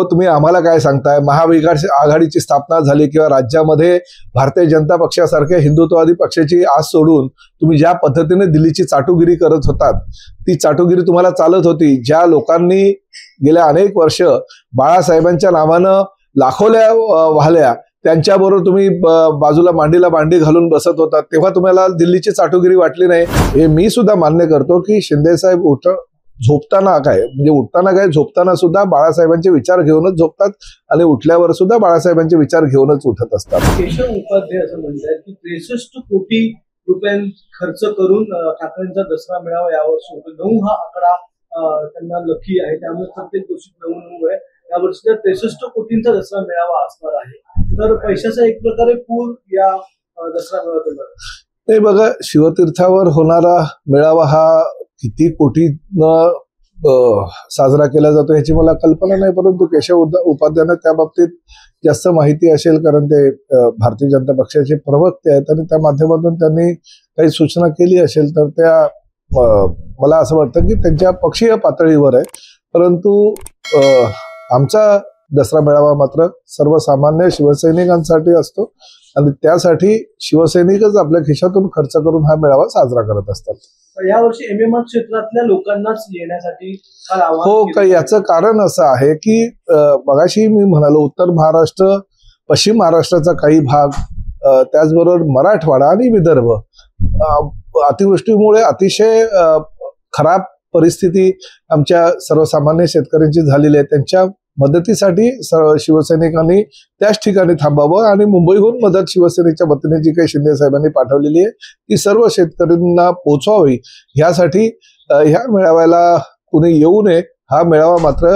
अहो तुम्ही आम्हाला काय सांगताय? महाविकास आघाडीची स्थापना झाली किंवा राज्यामध्ये भारतीय जनता पक्षासारख्या हिंदुत्ववादी पक्षाची आस सोडून तुम्ही ज्या पद्धतीने दिल्लीची चाटुगिरी करत होतात, ती चाटुगिरी तुम्हाला चालत होती. ज्या लोकांनी गेल्या अनेक वर्ष बाळासाहेबांच्या नावानं लाखोल्या वाहल्या, त्यांच्याबरोबर तुम्ही बाजूला मांडीला मांडी घालून बसत होता, तेव्हा तुम्हाला दिल्लीची चाटुगिरी वाटली नाही. हे मी सुद्धा मान्य करतो की शिंदे साहेब झोपताना काय म्हणजे उठताना काय झोपताना सुद्धा बाळासाहेबांचे विचार घेऊनच झोपतात आणि उठल्यावर सुद्धा बाळासाहेबांचे विचार घेऊनच उठत असतात. केशव उपाध्याय असं म्हणतात की 63 कोटी रुपये खर्च करून ठाकरेंचा दसरा मेळावा यावर्षी होतो. 9 हा आकडा त्यांना लकी आहे, त्यामुळे प्रत्येक गोष्टी 9 आहे. यावर्षी 63 कोटींचा दसरा मेळावा असणार आहे. तर पैशाचा एक प्रकारे पूर या दसरा मेळाव्यात ते बघा, शिवतीर्थावर होणारा मेळावा हा किती कोटीनं साजरा केला जातो याची मला कल्पना नाही, परंतु केशव उपाध्यायांना त्या बाबतीत जास्त माहिती असेल, कारण ते भारतीय जनता पक्षाचे प्रवक्ते आहेत आणि त्या माध्यमातून त्यांनी काही सूचना केली असेल तर त्या मला असं वाटतं की त्यांच्या पक्षीय पातळीवर आहे. परंतु आमचा दसरा मेळावा मात्र सर्वसामान्य शिवसैनिकांसाठी असतो आणि त्यासाठी शिवसैनिकच आपल्या खिशातून खर्च करून हा मेळावा साजरा करत असतात. यावर्षी एमएमआर क्षेत्रातल्या लोकांनाच येण्यासाठी हो का, याचं कारण असं आहे की मगाशी मी म्हणालो, उत्तर महाराष्ट्र, पश्चिम महाराष्ट्राचा काही भाग, त्याचबरोबर मराठवाडा आणि विदर्भ अतिवृष्टीमुळे अतिशय खराब परिस्थिती आमच्या सर्वसामान्य शेतकऱ्यांची झालेली आहे. त्यांच्या मदतीसाठी शिवसैनिकांनी त्याच ठिकाणी थांबावं आणि मुंबईहून मदत शिवसेनेच्या वतीने जी काही शिंदे साहेबांनी पाठवलेली आहे ती सर्व शेतकऱ्यांना पोहोचवावी, ह्यासाठी ह्या मेळाव्याला कुणी येऊ नये. हा मेळावा मात्र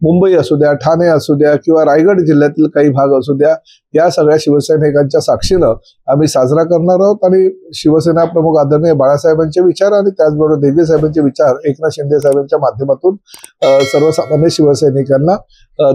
मुंबई असू द्या, ठाणे असू द्या किंवा रायगड जिल्ह्यातील काही भाग असू द्या, या सगळ्या शिवसैनिकांच्या साक्षीनं आम्ही साजरा करणार आहोत. आणि शिवसेना प्रमुख आदरणीय बाळासाहेबांचे विचार आणि त्याचबरोबर देगे साहेबांचे विचार एकनाथ शिंदे साहेबांच्या माध्यमातून सर्वसामान्य शिवसैनिकांना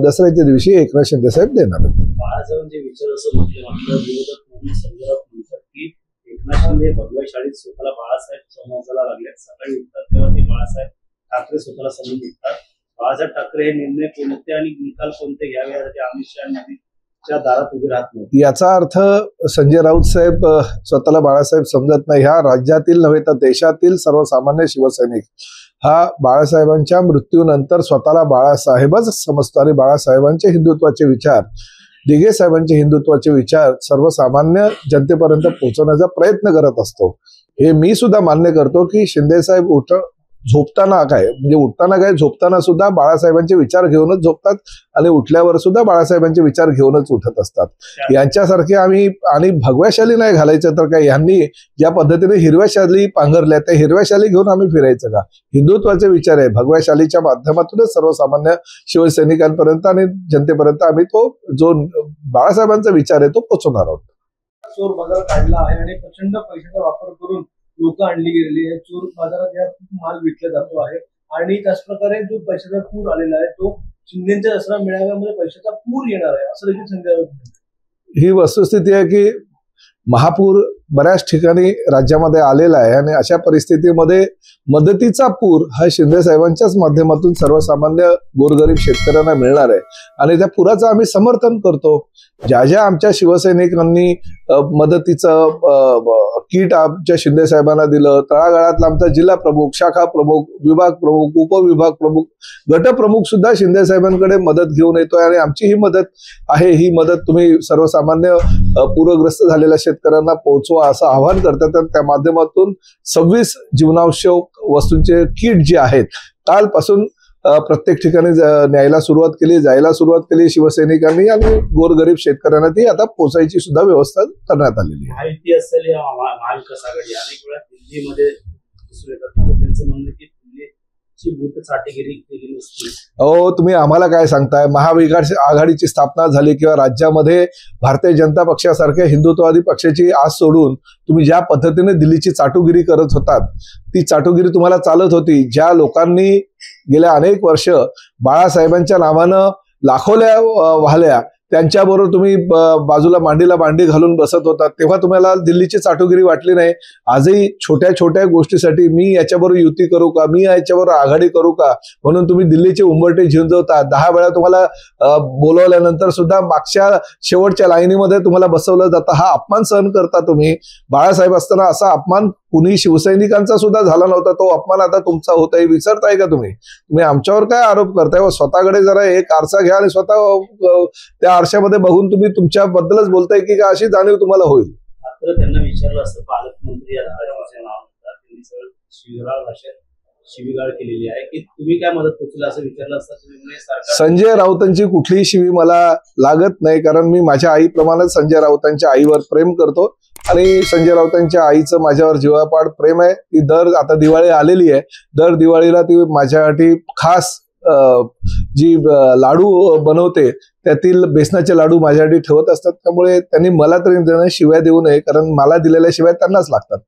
दसऱ्याच्या दिवशी एकनाथ शिंदे साहेब देणार आहेत. बाळासाहेबांचे विचार असं म्हटलं विरोधक की एकनाथ शिंदे भगव्या शाळेत स्वतःला बाळासाहेब समाजाला लागल्यात, सकाळी उठतात तेव्हा ते बाळासाहेब ठाकरे स्वतःला समजून निघतात. बाळासाहेब ठाकरे हे निर्णय कोणते आणि निकाल कोणते घ्यावे यासाठी अमित शहा दारात उभे राहत नाही. याचा अर्थ संजय राऊत साहेब स्वतःला बाळासाहेब समजत नाही. ह्या राज्यातील नव्हे तर देशातील सर्वसामान्य शिवसैनिक हा बाळासाहेबांच्या मृत्यूनंतर स्वतःला बाळासाहेबच समजतो आणि बाळासाहेबांचे हिंदुत्वाचे विचार, दिघे साहेबांचे हिंदुत्वाचे विचार सर्वसामान्य जनतेपर्यंत पोहोचवण्याचा प्रयत्न करत असतो. हे मी सुद्धा मान्य करतो की शिंदे साहेब झोपताना काय म्हणजे उठताना काय झोपताना सुद्धा बाळासाहेबांचे विचार घेऊनच झोपतात आणि उठल्यावर सुद्धा बाळासाहेबांचे विचार घेऊनच उठत असतात. यांच्यासारखे आम्ही आणि भगव्या शाली नाही घालायचं तर काय, यांनी ज्या पद्धतीने हिरव्या शाली पांघरल्या त्या हिरव्या शाली घेऊन आम्ही फिरायचं का? हिंदुत्वाचे विचार आहे, भगव्या शालीच्या माध्यमातूनच सर्वसामान्य शिवसैनिकांपर्यंत आणि जनतेपर्यंत आम्ही तो जो बाळासाहेबांचा विचार आहे तो पोहोचवणार आहोत. चोर बाजार काढला आहे आणि प्रचंड पैशाचा वापर करून लोक आणली गेलेली आहे. चोर बाजारात या माल विकला जातो आहे आणि त्याच प्रकारे जो पैशाचा पूर आलेला आहे तो शिंदेच्या दसरा मेळाव्यामध्ये पैशाचा पूर येणार आहे असं देखील संजय राऊत म्हणतात. ही वस्तुस्थिती आहे की महापूर बऱ्याच ठिकाणी राज्यामध्ये आलेला आहे आणि अशा परिस्थितीमध्ये मदतीचा पूर हा शिंदे साहेबांच्याच माध्यमातून सर्वसामान्य गोरगरीब शेतकऱ्यांना मिळणार आहे आणि त्या पुराचं आम्ही समर्थन करतो. ज्या ज्या आमच्या शिवसैनिकांनी मदतीचं किट आमच्या शिंदे साहेबांना दिलं, तळागाळातला आमचा जिल्हा प्रमुख, शाखा प्रमुख, विभाग प्रमुख, उपविभाग प्रमुख, गट प्रमुख सुद्धा शिंदे साहेबांकडे मदत घेऊन येतोय आणि आमची ही मदत आहे, ही मदत तुम्ही सर्वसामान्य पूरग्रस्त झालेल्या शेतकऱ्यांना पोहोचवा असं आवाहन करतात. आणि त्या माध्यमातून 26 जीवनावश्यक वस्तूंचे किट जे आहेत कालपासून प्रत्येक ठिकाणी न्यायला सुरुवात केली, जायला सुरुवात केली शिवसैनिकांनी आणि गोरगरीब शेतकऱ्यांना ती आता पोचायची सुद्धा व्यवस्था करण्यात आलेली आहे. माहिती असेल महाविकास आघाडी अनेक वेळा दिल्लीमध्ये दिसून येतात, त्यांचं म्हणणं की दिल्लीची भूत चाटेगिरी केली नसते. अहो तुम्ही आम्हाला काय सांगताय? महाविकास आघाडीची स्थापना झाली किंवा राज्यामध्ये भारतीय जनता पक्षासारख्या हिंदुत्ववादी पक्षाची आस सोडून तुम्ही ज्या पद्धतीने दिल्लीची चाटुगिरी करत होतात, ती चाटुगिरी तुम्हाला चालत होती. ज्या लोकांनी गेल्या अनेक वर्ष बाळासाहेबांच्या नावानं लाखोल्या वाहल्या, त्यांच्याबरोबर तुम्ही बाजूला मांडीला मांडी घालून बसत होता, तेव्हा तुम्हाला दिल्लीची चाटुगिरी वाटली नाही. आजही छोट्या छोट्या गोष्टीसाठी मी याच्याबरोबर युती करू का, मी याच्याबरोबर आघाडी करू का म्हणून तुम्ही दिल्लीचे उंबरठे झिंजवता. 10 वेळा तुम्हाला बोलवल्यानंतर सुद्धा मागच्या शेवटच्या लाईनीमध्ये तुम्हाला बसवलं जातं. हा अपमान सहन करता तुम्ही. बाळासाहेब असताना असा अपमान कुणी शिवसैनिकांचा सुद्धा झाला नव्हता. तो अपमान आता तुमचा होतोय, विसरताय का तुम्ही? तुम्ही आमच्यावर काय आरोप करताय? स्वतःकडे जरा एक आरसा घ्या आणि स्वतः त्या आरशामध्ये बघून तुम्ही तुमच्याबद्दलच बोलताय की का, अशी जाणीव तुम्हाला होईल. मात्र त्यांना विचारलं असतं पालकमंत्री या नावाचे नाव होतं, त्यांनी सरळ शिवीगाळ भाषेत शिवीगाळ केलेली आहे की तुम्ही काय मदत पोहोचली असं विचारलं असतं. तुम्ही संजय राऊतांची कुठलीही शिवी मला लागत नाही, कारण मी माझ्या आईप्रमाणेच संजय राऊतांच्या आईवर प्रेम करतो आणि संजय राऊतांच्या आईचं माझ्यावर जीवापाड प्रेम आहे. ती आता दिवाळी आलेली आहे, दर दिवाळीला ती माझ्यासाठी खास जी लाडू बनवते त्यातील बेसनाचे लाडू माझ्यासाठी ठेवत असतात. त्यामुळे त्यांनी मला तरी शिव्या देऊ नये, कारण मला दिलेल्या शिव्या त्यांनाच लागतात.